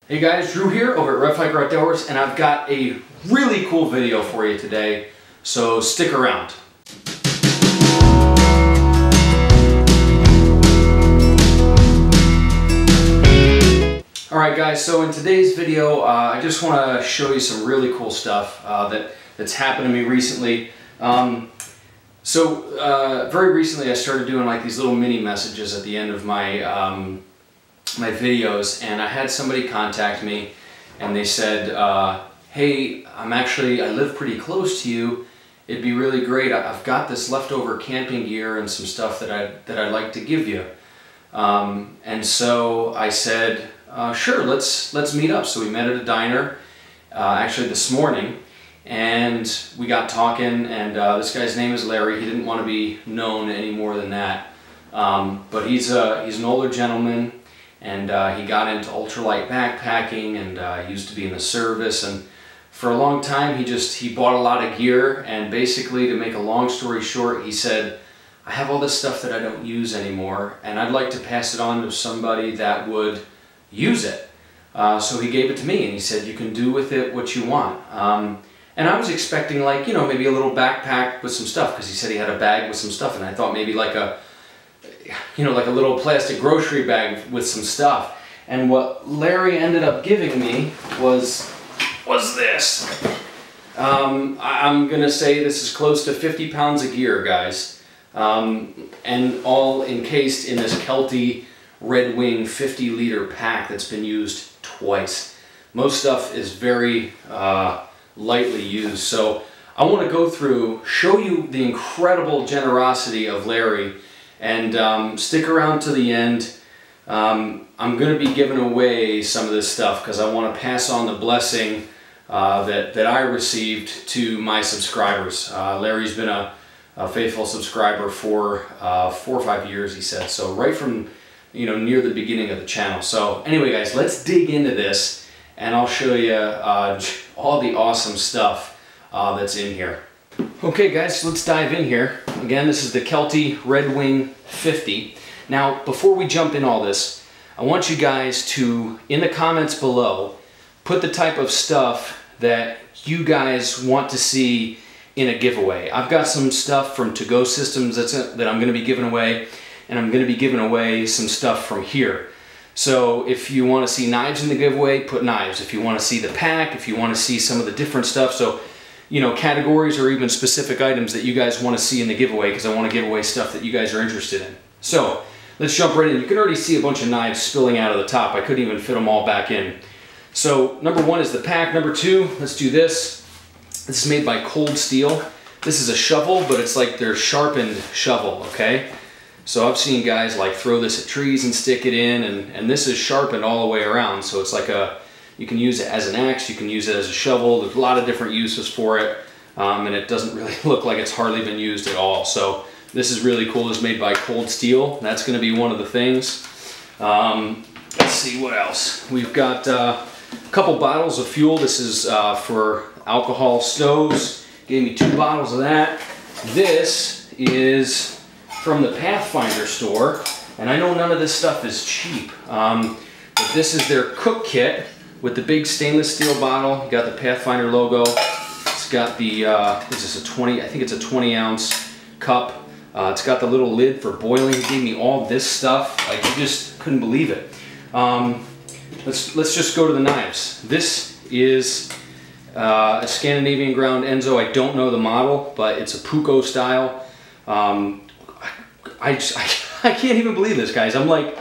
Hey guys, Drew here over at RevHiker Outdoors, and I've got a really cool video for you today, so stick around. Alright guys, so in today's video I just want to show you some really cool stuff that's happened to me recently. Very recently I started doing like these little mini messages at the end of my my videos, and I had somebody contact me and they said, hey, I live pretty close to you, it'd be really great, I've got this leftover camping gear and some stuff that I'd like to give you. And so I said, sure, let's meet up. So we met at a diner actually this morning, and we got talking, and this guy's name is Larry. He didn't want to be known any more than that, but he's an older gentleman, and he got into ultralight backpacking, and used to be in the service, and for a long time he bought a lot of gear, and basically, to make a long story short, he said, I have all this stuff that I don't use anymore, and I'd like to pass it on to somebody that would use it. So he gave it to me, and he said, you can do with it what you want. And I was expecting, like, you know, maybe a little backpack with some stuff, because he said he had a bag with some stuff, and I thought maybe like a, you know, like a little plastic grocery bag with some stuff. And what Larry ended up giving me was this. I'm gonna say this is close to 50 pounds of gear, guys, and all encased in this Kelty Red Wing 50-liter pack that's been used twice. Most stuff is very lightly used, so I want to go through, show you the incredible generosity of Larry, and stick around to the end. I'm going to be giving away some of this stuff because I want to pass on the blessing that I received to my subscribers. Larry's been a faithful subscriber for 4 or 5 years, he said, so right from, you know, near the beginning of the channel. So anyway guys, let's dig into this, and I'll show you all the awesome stuff that's in here. Okay guys, let's dive in here. Again, this is the Kelty Red Wing 50. Now, before we jump in all this, I want you guys to, in the comments below, put the type of stuff that you guys want to see in a giveaway. I've got some stuff from To Go Systems that I'm going to be giving away, and I'm going to be giving away some stuff from here. So if you want to see knives in the giveaway, put knives. If you want to see the pack, if you want to see some of the different stuff, so, you know, categories or even specific items that you guys want to see in the giveaway, because I want to give away stuff that you guys are interested in. So let's jump right in. You can already see a bunch of knives spilling out of the top. I couldn't even fit them all back in. So number one is the pack. Number two, let's do this. This is made by Cold Steel. This is a shovel, but it's like their sharpened shovel, okay? So I've seen guys like throw this at trees and stick it in, and this is sharpened all the way around. So it's like you can use it as an axe, you can use it as a shovel. There's a lot of different uses for it, and it doesn't really look like it's hardly been used at all. So this is really cool. It's made by Cold Steel. That's going to be one of the things. Let's see what else. We've got a couple bottles of fuel. This is for alcohol stoves. Gave me 2 bottles of that. This is from the Pathfinder store, and I know none of this stuff is cheap, but this is their cook kit with the big stainless steel bottle. You got the Pathfinder logo. It's got the this is a 20, I think it's a 20-ounce cup. It's got the little lid for boiling. He gave me all this stuff. Like, you just couldn't believe it. Let's just go to the knives. This is a Scandinavian ground Enzo. I don't know the model, but it's a Puko style. I can't even believe this, guys. I'm like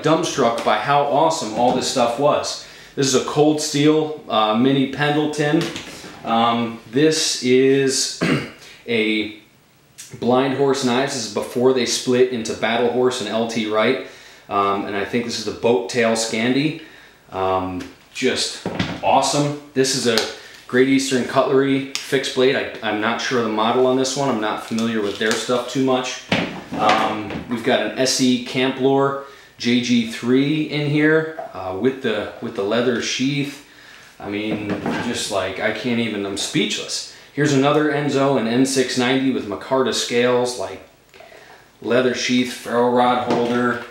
dumbstruck by how awesome all this stuff was. This is a Cold Steel mini Pendleton. This is a Blind Horse knives. This is before they split into Battle Horse and LT Wright, and I think this is the Boat Tail Scandi. Just awesome. This is a Great Eastern Cutlery fixed blade. I'm not sure of the model on this one. I'm not familiar with their stuff too much. We've got an SE Camp Lore JG3 in here with the leather sheath. I mean, just like, I can't even, I'm speechless. Here's another Enzo, an N690 with micarta scales, like leather sheath, ferro rod holder.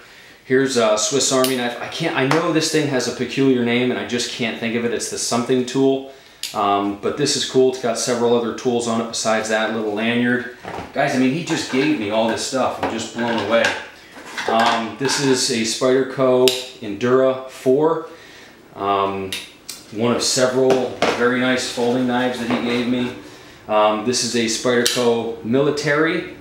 Here's a Swiss Army knife. I know this thing has a peculiar name and I just can't think of it. It's the something tool. But this is cool. It's got several other tools on it besides that little lanyard. Guys, I mean, he just gave me all this stuff. I'm just blown away. This is a Spyderco Endura 4. One of several very nice folding knives that he gave me. This is a Spyderco Military.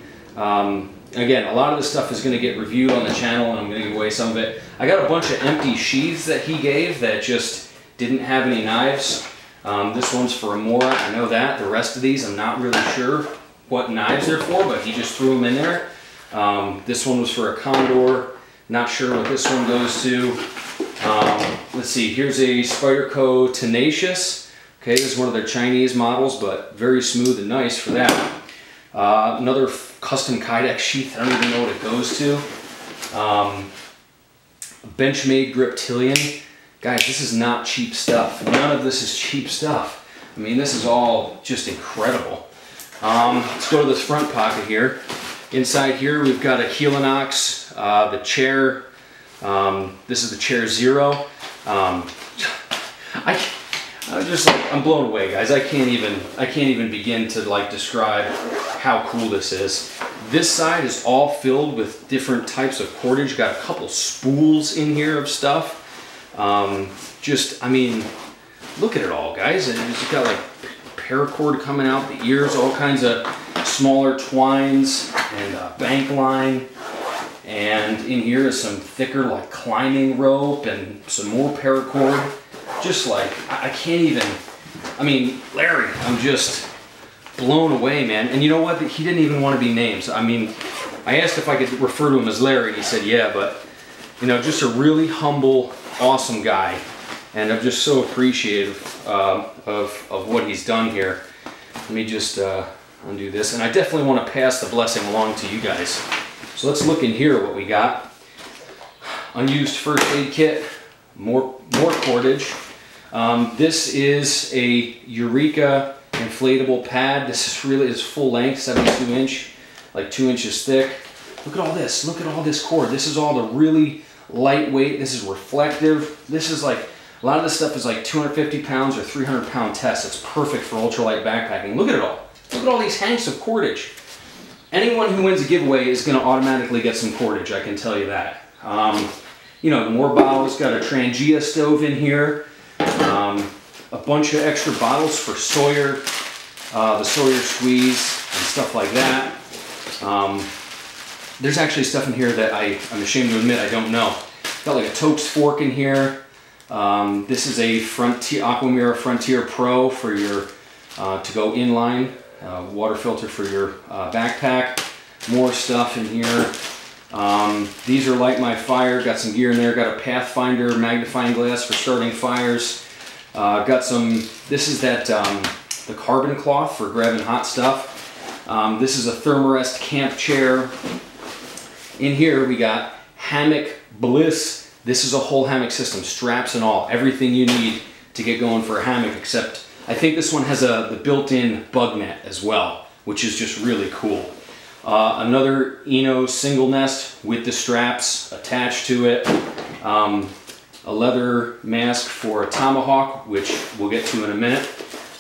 Again, a lot of this stuff is going to get reviewed on the channel and I'm going to give away some of it. I got a bunch of empty sheaths that he gave that just didn't have any knives. This one's for a Mora, I know that. The rest of these, I'm not really sure what knives they're for, but he just threw them in there. This one was for a Condor. Not sure what this one goes to. Let's see, here's a Spyderco Tenacious. Okay, this is one of their Chinese models, but very smooth and nice for that. Another custom Kydex sheath, I don't even know what it goes to. Benchmade Griptilian. Guys, this is not cheap stuff. None of this is cheap stuff. I mean, this is all just incredible. Let's go to this front pocket here. Inside here, we've got a Helinox, the chair. This is the chair Zero. I'm blown away, guys. I can't even begin to like describe how cool this is. This side is all filled with different types of cordage. Got a couple spools in here of stuff. I mean, look at it all, guys. It's got like paracord coming out the ears, all kinds of smaller twines and bank line. And in here is some thicker like climbing rope and some more paracord. Just like, I can't even, I mean, Larry, I'm just blown away, man. And you know what? He didn't even want to be named. So, I mean, I asked if I could refer to him as Larry, and he said, yeah, but, you know, just a really humble, awesome guy. And I'm just so appreciative of what he's done here. Let me just undo this. And I definitely want to pass the blessing along to you guys. So let's look in here what we got. Unused first aid kit, more cordage. This is a Eureka inflatable pad. This is full length, 72 inch, like 2 inches thick. Look at all this. Look at all this cord. This is all the really lightweight. This is reflective. This is like, a lot of this stuff is like 250 pounds or 300 pound tests. It's perfect for ultralight backpacking. Look at it all. Look at all these hanks of cordage. Anyone who wins a giveaway is going to automatically get some cordage, I can tell you that. You know, the more bottles, got a Trangia stove in here. A bunch of extra bottles for Sawyer, the Sawyer squeeze and stuff like that. There's actually stuff in here that I'm ashamed to admit I don't know. Got like a Tokes fork in here. This is a Aquamira Frontier Pro for your to go inline. Water filter for your backpack. More stuff in here. These are Light My Fire. Got some gear in there. Got a Pathfinder magnifying glass for starting fires. Got some, this is that the carbon cloth for grabbing hot stuff. This is a Thermarest camp chair. In here we got Hammock Bliss. This is a whole hammock system, straps and all. Everything you need to get going for a hammock, except I think this one has the built-in bug net as well, which is just really cool. Another Eno single nest with the straps attached to it. A leather mask for a tomahawk, which we'll get to in a minute.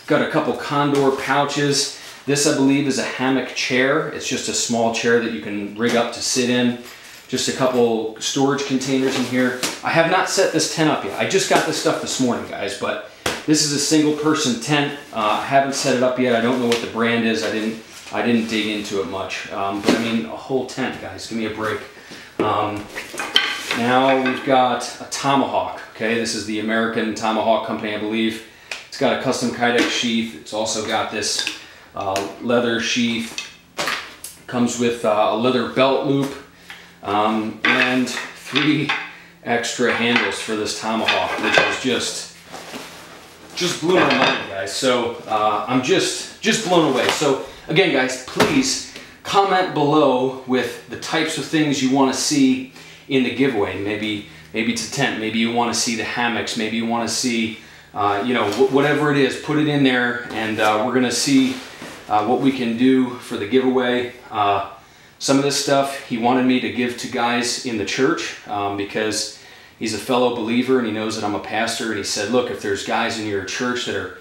Got a couple Condor pouches. This, I believe, is a hammock chair. It's just a small chair that you can rig up to sit in. Just a couple storage containers in here. I have not set this tent up yet. I just got this stuff this morning, guys, but this is a single person tent. I haven't set it up yet. I don't know what the brand is. I didn't dig into it much. But I mean, a whole tent, guys. Give me a break. Now we've got a Tomahawk. Okay, this is the American Tomahawk company, I believe. It's got a custom Kydex sheath. It's also got this leather sheath. Comes with a leather belt loop and 3 extra handles for this Tomahawk, which is just blew my mind, guys. So I'm just blown away. So again, guys, please comment below with the types of things you want to see in the giveaway. Maybe it's a tent. Maybe you want to see the hammocks. Maybe you want to see, you know, whatever it is. Put it in there, and we're gonna see what we can do for the giveaway. Some of this stuff he wanted me to give to guys in the church because he's a fellow believer and he knows that I'm a pastor. And he said, look, if there's guys in your church that are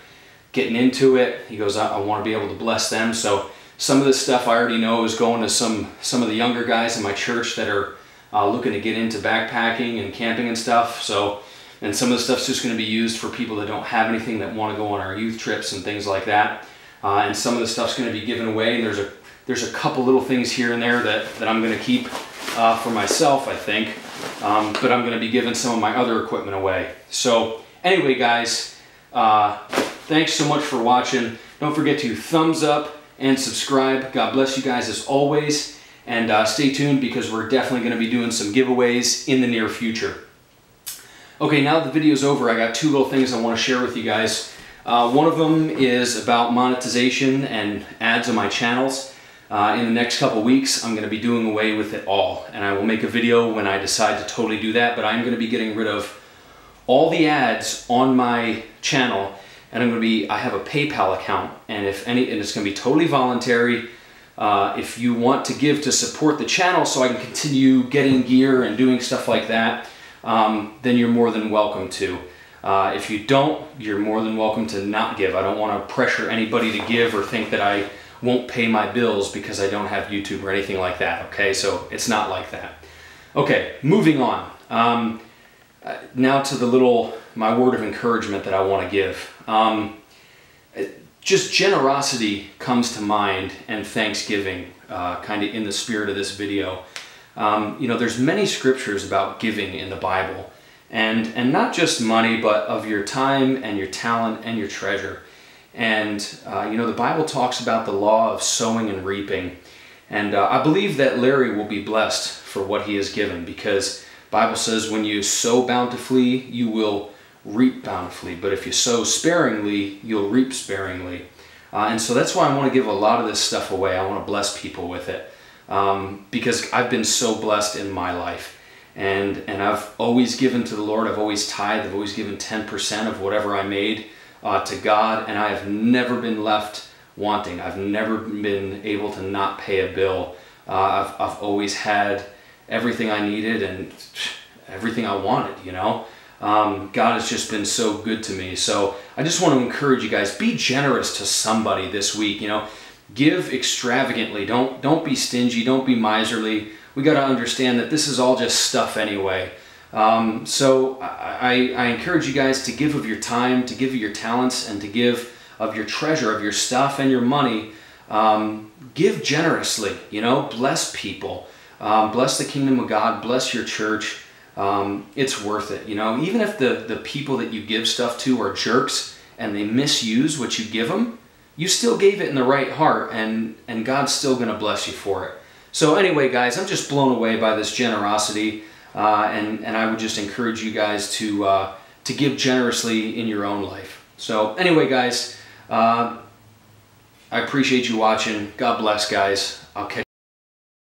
getting into it, he goes, I want to be able to bless them. So some of this stuff I already know is going to some of the younger guys in my church that are looking to get into backpacking and camping and stuff. So, and some of the stuff's just going to be used for people that don't have anything, that want to go on our youth trips and things like that. And some of the stuff's going to be given away. And there's a couple little things here and there that I'm going to keep for myself, I think. But I'm going to be giving some of my other equipment away. So anyway, guys, thanks so much for watching. Don't forget to thumbs up and subscribe. God bless you guys as always. And stay tuned because we're definitely going to be doing some giveaways in the near future. Okay, now that the video's over, I got two little things I want to share with you guys. One of them is about monetization and ads on my channels. In the next couple weeks, I'm going to be doing away with it all. And I will make a video when I decide to totally do that, but I'm going to be getting rid of all the ads on my channel. And I have a PayPal account, and it's going to be totally voluntary. If you want to give to support the channel so I can continue getting gear and doing stuff like that, then you're more than welcome to. If you don't, you're more than welcome to not give. I don't want to pressure anybody to give or think that I won't pay my bills because I don't have YouTube or anything like that, okay? So it's not like that. Okay, moving on. Now to my word of encouragement that I want to give. Just generosity comes to mind, and thanksgiving, kind of in the spirit of this video. You know, there's many scriptures about giving in the Bible, and not just money, but of your time and your talent and your treasure. And you know, the Bible talks about the law of sowing and reaping, and I believe that Larry will be blessed for what he has given, because the Bible says when you sow bountifully, you will reap bountifully, but if you sow sparingly, you'll reap sparingly. And so that's why I want to give a lot of this stuff away. I want to bless people with it, because I've been so blessed in my life, and I've always given to the Lord. I've always tithed. I've always given 10% of whatever I made to God, and I have never been left wanting. I've never been able to not pay a bill. I've always had everything I needed and everything I wanted, you know. God has just been so good to me. So I just want to encourage you guys, be generous to somebody this week, you know. Give extravagantly. Don't be stingy. Don't be miserly. We got to understand that this is all just stuff anyway. So I encourage you guys to give of your time, to give of your talents, and to give of your treasure, of your stuff and your money. Give generously, you know, bless people. Bless the kingdom of God, bless your church. It's worth it, you know. Even if the people that you give stuff to are jerks and they misuse what you give them, you still gave it in the right heart, and God's still going to bless you for it. So anyway, guys, I'm just blown away by this generosity, and I would just encourage you guys to give generously in your own life. So anyway, guys, I appreciate you watching. God bless, guys. I'll catch